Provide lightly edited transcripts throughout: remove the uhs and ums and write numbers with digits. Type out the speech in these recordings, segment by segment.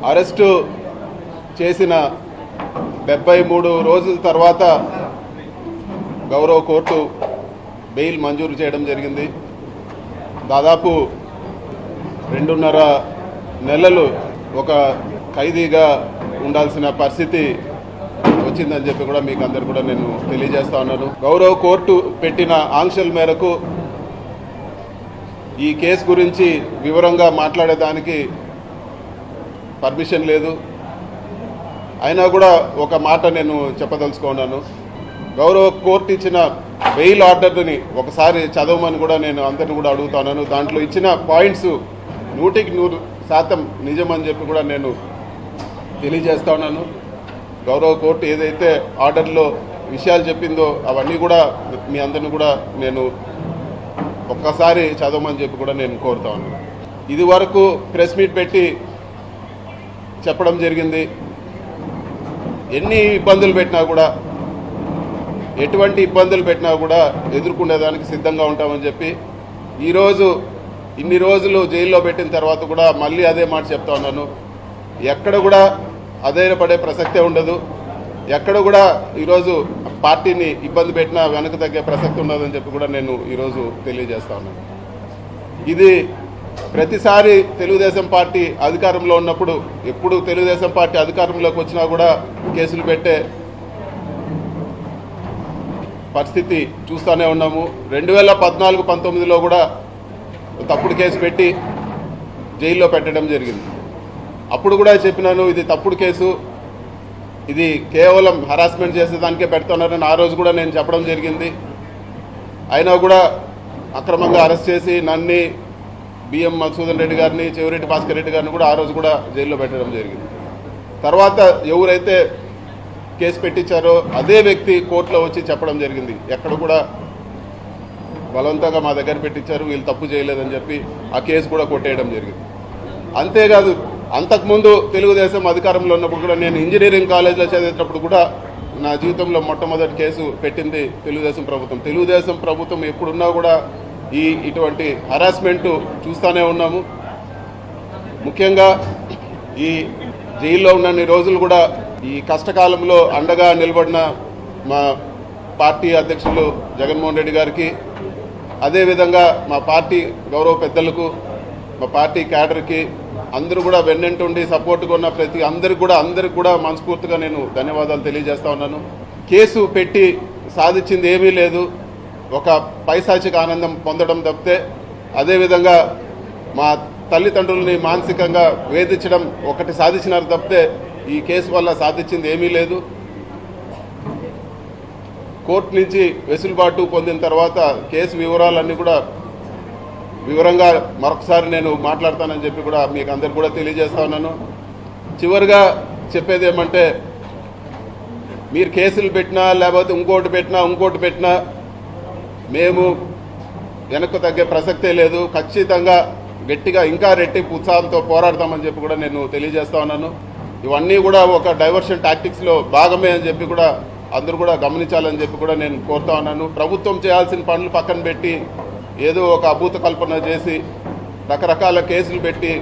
Arrest చేసిన 73 రోజుల తర్వాత గౌరవ కోర్టు బెయిల్ మంజూరు చేయడం జరిగింది. దాదాపు 2.5 నెలలు ఒక ఖైదీగా ఉండాల్సిన పరిస్థితి వచ్చిందని చెప్పి కూడా మీకు అందరు కూడా నేను తెలియజేస్తా ఉన్నాను. గౌరవ కోర్టు పెట్టిన ఆంక్షల మేరకు ఈ కేసు గురించి వివరంగా మాట్లాడేదానికి పర్మిషన్ లేదు. అయినా కూడా ఒక మాట నేను చెప్పదలుచుకున్నాను. గౌరవ కోర్టు ఇచ్చిన బెయిల్ ఆర్డర్ని ఒకసారి చదవమని కూడా నేను అందరిని కూడా అడుగుతున్నాను. దాంట్లో ఇచ్చిన పాయింట్స్ 100% నిజమని చెప్పి కూడా నేను తెలియజేస్తా ఉన్నాను. గౌరవ కోర్టు ఏదైతే ఆర్డర్లో విషయాలు చెప్పిందో అవన్నీ కూడా మీ అందరిని కూడా నేను ఒక్కసారి చదవమని చెప్పి కూడా నేను కోరుతా ఉన్నాను. ఇది వరకు ప్రెస్ మీట్ పెట్టి చెప్పడం జరిగింది. ఎన్ని ఇబ్బందులు పెట్టినా కూడా, ఎటువంటి ఇబ్బందులు పెట్టినా కూడా ఎదుర్కొనేదానికి సిద్ధంగా ఉంటామని చెప్పి ఈరోజు ఇన్ని రోజులు జైల్లో పెట్టిన తర్వాత కూడా మళ్ళీ అదే మాట చెప్తా ఉన్నాను. ఎక్కడ కూడా అధైర్యపడే ప్రసక్తే ఉండదు. ఎక్కడ కూడా ఈరోజు పార్టీని ఇబ్బంది పెట్టినా వెనక తగ్గే ప్రసక్తి ఉండదని చెప్పి కూడా నేను ఈరోజు తెలియజేస్తా ఉన్నాను. ఇది ప్రతిసారి తెలుగుదేశం పార్టీ అధికారంలో ఉన్నప్పుడు, ఎప్పుడు తెలుగుదేశం పార్టీ అధికారంలోకి వచ్చినా కూడా కేసులు పెట్టే పరిస్థితి చూస్తూనే ఉన్నాము. 2014-19లో కూడా తప్పుడు కేసు పెట్టి జైల్లో పెట్టడం జరిగింది. అప్పుడు కూడా చెప్పినాను, ఇది తప్పుడు కేసు, ఇది కేవలం హరాస్మెంట్ చేసేదానికే పెడుతున్నారని ఆ రోజు కూడా నేను చెప్పడం జరిగింది. అయినా కూడా అక్రమంగా అరెస్ట్ చేసి నన్ను, బిఎం మధుసూదన్ రెడ్డి గారిని, చెవిరెడ్డి భాస్కర్ రెడ్డి గారిని కూడా ఆ రోజు కూడా జైల్లో పెట్టడం జరిగింది. తర్వాత ఎవరైతే కేసు పెట్టించారో అదే వ్యక్తి కోర్టులో వచ్చి చెప్పడం జరిగింది, ఎక్కడ కూడా బలవంతంగా మా దగ్గర పెట్టించారు, వీళ్ళు తప్పు చేయలేదని చెప్పి ఆ కేసు కూడా కొట్టేయడం జరిగింది. అంతేకాదు, అంతకుముందు తెలుగుదేశం అధికారంలో ఉన్నప్పుడు కూడా నేను ఇంజనీరింగ్ కాలేజ్లో చదివేటప్పుడు కూడా నా జీవితంలో మొట్టమొదటి కేసు పెట్టింది తెలుగుదేశం ప్రభుత్వం. తెలుగుదేశం ప్రభుత్వం ఎప్పుడున్నా కూడా ఇటువంటి హరాస్మెంటు చూస్తూనే ఉన్నాము. ముఖ్యంగా ఈ జైల్లో ఉన్నన్ని రోజులు కూడా ఈ కష్టకాలంలో అండగా నిలబడిన మా పార్టీ అధ్యక్షులు జగన్మోహన్ రెడ్డి గారికి, అదేవిధంగా మా పార్టీ గౌరవ పెద్దలకు, మా పార్టీ క్యాడర్కి అందరూ కూడా వెన్నంటుండి సపోర్ట్గా ఉన్న ప్రతి అందరికి కూడా మనస్ఫూర్తిగా నేను ధన్యవాదాలు తెలియజేస్తా ఉన్నాను. కేసు పెట్టి సాధించింది ఏమీ లేదు, ఒక పైశాచిక ఆనందం పొందడం తప్పితే, అదేవిధంగా మా తల్లిదండ్రులని మానసికంగా వేధించడం ఒకటి సాధించినారు తప్పితే ఈ కేసు వల్ల సాధించింది ఏమీ లేదు. కోర్టు నుంచి వెసులుబాటు పొందిన తర్వాత కేసు వివరాలన్నీ కూడా వివరంగా మరొకసారి నేను మాట్లాడతానని చెప్పి కూడా మీకు అందరికి కూడా తెలియజేస్తా ఉన్నాను. చివరిగా చెప్పేది ఏమంటే, మీరు కేసులు పెట్టినా లేకపోతే ఇంకోటి పెట్టినా మేము వెనక్కు తగ్గే ప్రసక్తే లేదు. ఖచ్చితంగా గట్టిగా ఇంకా రెట్టింపు ఉత్సాహంతో పోరాడతామని చెప్పి కూడా నేను తెలియజేస్తా ఉన్నాను. ఇవన్నీ కూడా ఒక డైవర్షన్ టాక్టిక్స్లో భాగమే అని చెప్పి కూడా అందరూ కూడా గమనించాలని చెప్పి కూడా నేను కోరుతా ఉన్నాను. ప్రభుత్వం చేయాల్సిన పనులు పక్కన పెట్టి ఏదో ఒక అభూత కల్పన చేసి రకరకాల కేసులు పెట్టి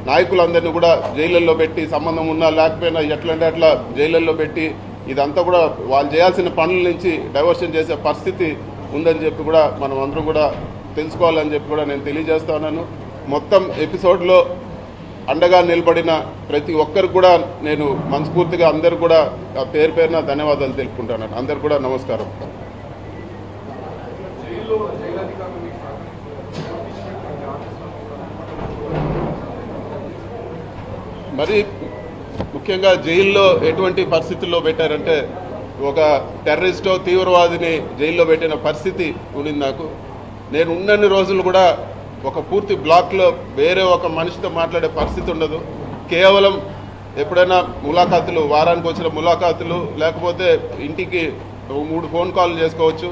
నాయకులందరినీ కూడా జైళ్ళల్లో పెట్టి, సంబంధం ఉన్నా లేకపోయినా ఎట్లంటే అట్లా జైళ్ళల్లో పెట్టి ఇదంతా కూడా వాళ్ళు చేయాల్సిన పనుల నుంచి డైవర్షన్ చేసే పరిస్థితి ఉందని చెప్పి కూడా మనం అందరం కూడా తెలుసుకోవాలని చెప్పి కూడా నేను తెలియజేస్తా ఉన్నాను. మొత్తం ఎపిసోడ్లో అండగా నిలబడిన ప్రతి ఒక్కరికి కూడా నేను మనస్ఫూర్తిగా అందరు కూడా పేరున ధన్యవాదాలు తెలుపుకుంటున్నాను. అందరు కూడా నమస్కారం. మరి ముఖ్యంగా జైల్లో ఎటువంటి పరిస్థితుల్లో పెట్టారంటే, ఒక టెర్రరిస్టో తీవ్రవాదిని జైల్లో పెట్టిన పరిస్థితి ఉండింది నాకు. నేను ఉన్నన్ని రోజులు కూడా ఒక పూర్తి బ్లాక్లో వేరే ఒక మనిషితో మాట్లాడే పరిస్థితి ఉండదు. కేవలం ఎప్పుడైనా ములాఖాతులు, వారానికి వచ్చిన ములాఖాతులు, లేకపోతే ఇంటికి 3 ఫోన్ కాల్ చేసుకోవచ్చు.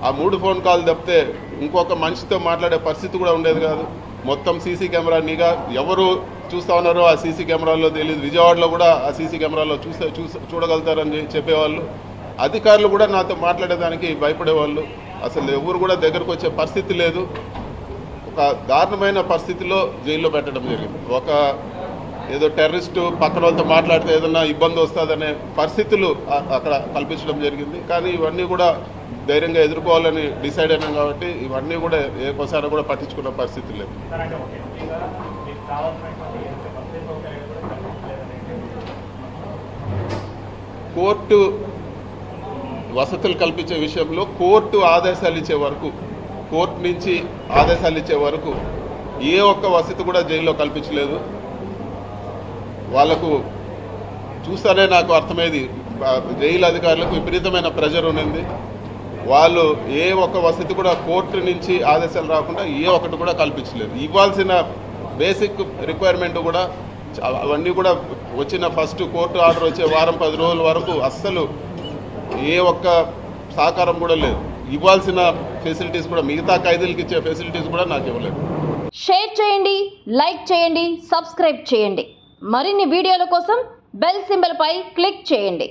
ఆ 3 ఫోన్ కాల్ తప్పితే ఇంకొక మనిషితో మాట్లాడే పరిస్థితి కూడా ఉండేది కాదు. మొత్తం సీసీ కెమెరా నిఘా, ఎవరు చూస్తూ ఉన్నారో ఆ సీసీ కెమెరాల్లో తెలియదు. విజయవాడలో కూడా ఆ సీసీ కెమెరాలో చూడగలుగుతారని చెప్పేవాళ్ళు. అధికారులు కూడా నాతో మాట్లాడేదానికి భయపడేవాళ్ళు. అసలు ఎవరు కూడా దగ్గరకు వచ్చే పరిస్థితి లేదు. ఒక దారుణమైన పరిస్థితిలో జైల్లో పెట్టడం జరిగింది. ఒక ఏదో టెర్రరిస్టు పక్కన వాళ్ళతో మాట్లాడితే ఏదన్నా ఇబ్బంది వస్తుందనే పరిస్థితులు అక్కడ కల్పించడం జరిగింది. కానీ ఇవన్నీ కూడా ధైర్యంగా ఎదుర్కోవాలని డిసైడ్ అయినాం కాబట్టి ఇవన్నీ కూడా ఏకోసారి కూడా పట్టించుకున్న పరిస్థితి లేదు. కోర్టు వసతులు కల్పించే విషయంలో కోర్టు ఆదేశాలు ఇచ్చే వరకు, కోర్టు నుంచి ఆదేశాలు ఇచ్చే వరకు ఏ ఒక్క వసతి కూడా జైల్లో కల్పించలేదు. వాళ్ళకు చూస్తేనే నాకు అర్థమైంది, జైలు అధికారులకు విపరీతమైన ప్రెషర్ ఉన్నది. వాళ్ళు ఏ ఒక్క వసతి కూడా కోర్టు నుంచి ఆదేశాలు రాకుండా ఏ ఒక్కటి కూడా కల్పించలేదు. ఇవ్వాల్సిన బేసిక్ రిక్వైర్మెంట్ కూడా అవన్నీ కూడా వచ్చిన ఫస్ట్ కోర్టు ఆర్డర్ వచ్చే వారం 10 రోజుల వరకు అస్సలు ఏ ఒక్క సహకారం కూడా లేదు. ఇవ్వాల్సిన ఫెసిలిటీస్ కూడా, మిగతా ఖైదీలకు ఇచ్చే ఫెసిలిటీస్ కూడా నాకు ఇవ్వలేదు. షేర్ చేయండి, లైక్ చేయండి, సబ్స్క్రైబ్ చేయండి. మరిన్ని వీడియోల కోసం బెల్ సింబల్ పై క్లిక్ చేయండి.